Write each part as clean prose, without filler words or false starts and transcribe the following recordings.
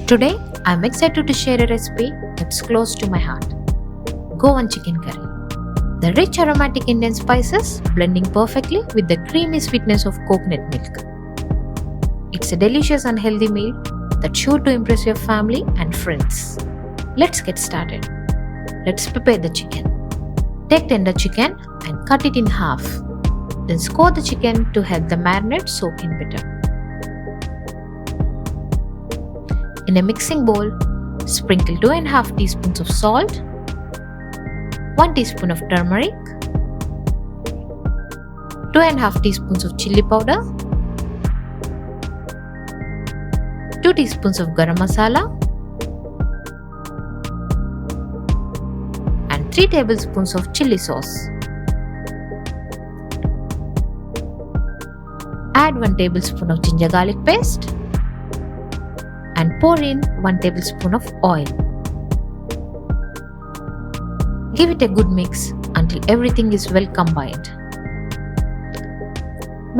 Today, I'm excited to share a recipe that's close to my heart. Goan Chicken Curry. The rich aromatic Indian spices blending perfectly with the creamy sweetness of coconut milk. It's a delicious and healthy meal that's sure to impress your family and friends. Let's get started. Let's prepare the chicken. Take tender chicken and cut it in half. Then score the chicken to help the marinade soak in better. In a mixing bowl, sprinkle 2.5 teaspoons of salt, 1 teaspoon of turmeric, 2.5 teaspoons of chili powder, 2 teaspoons of garam masala, and 3 tablespoons of chili sauce. Add 1 tablespoon of ginger garlic paste and pour in 1 tablespoon of oil. Give it a good mix until everything is well combined.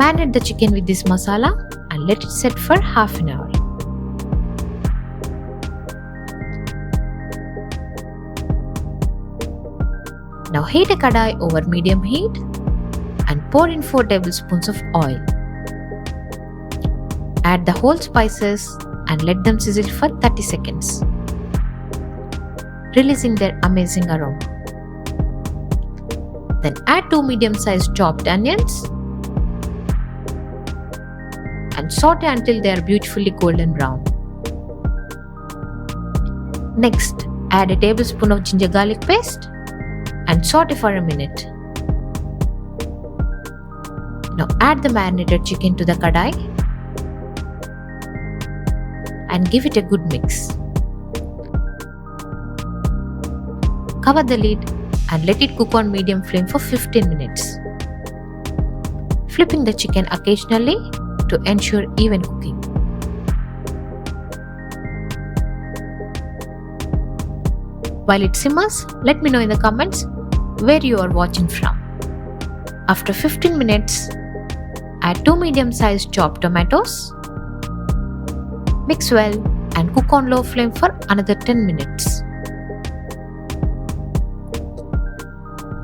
Marinate the chicken with this masala and let it set for half an hour. Now heat a kadai over medium heat and pour in 4 tablespoons of oil. Add the whole spices and let them sizzle for 30 seconds, releasing their amazing aroma. Then add 2 medium-sized chopped onions and saute until they are beautifully golden brown. Next, add a tablespoon of ginger garlic paste and saute for a minute. Now add the marinated chicken to the kadai and give it a good mix. Cover the lid and let it cook on medium flame for 15 minutes. Flipping the chicken occasionally to ensure even cooking. While it simmers, let me know in the comments where you are watching from. After 15 minutes, add 2 medium-sized chopped tomatoes. Mix well and cook on low flame for another 10 minutes.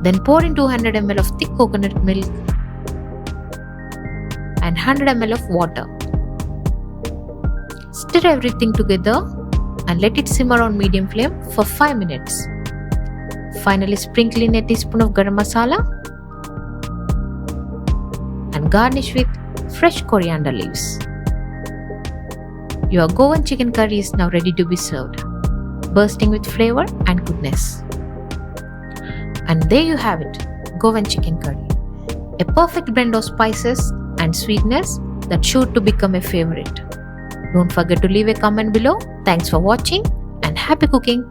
Then pour in 200 ml of thick coconut milk and 100 ml of water. Stir everything together and let it simmer on medium flame for 5 minutes. Finally, sprinkle in a teaspoon of garam masala and garnish with fresh coriander leaves. Your Goan chicken curry is now ready to be served, bursting with flavor and goodness. And there you have it, Goan chicken curry. A perfect blend of spices and sweetness that's sure to become a favorite. Don't forget to leave a comment below. Thanks for watching and happy cooking.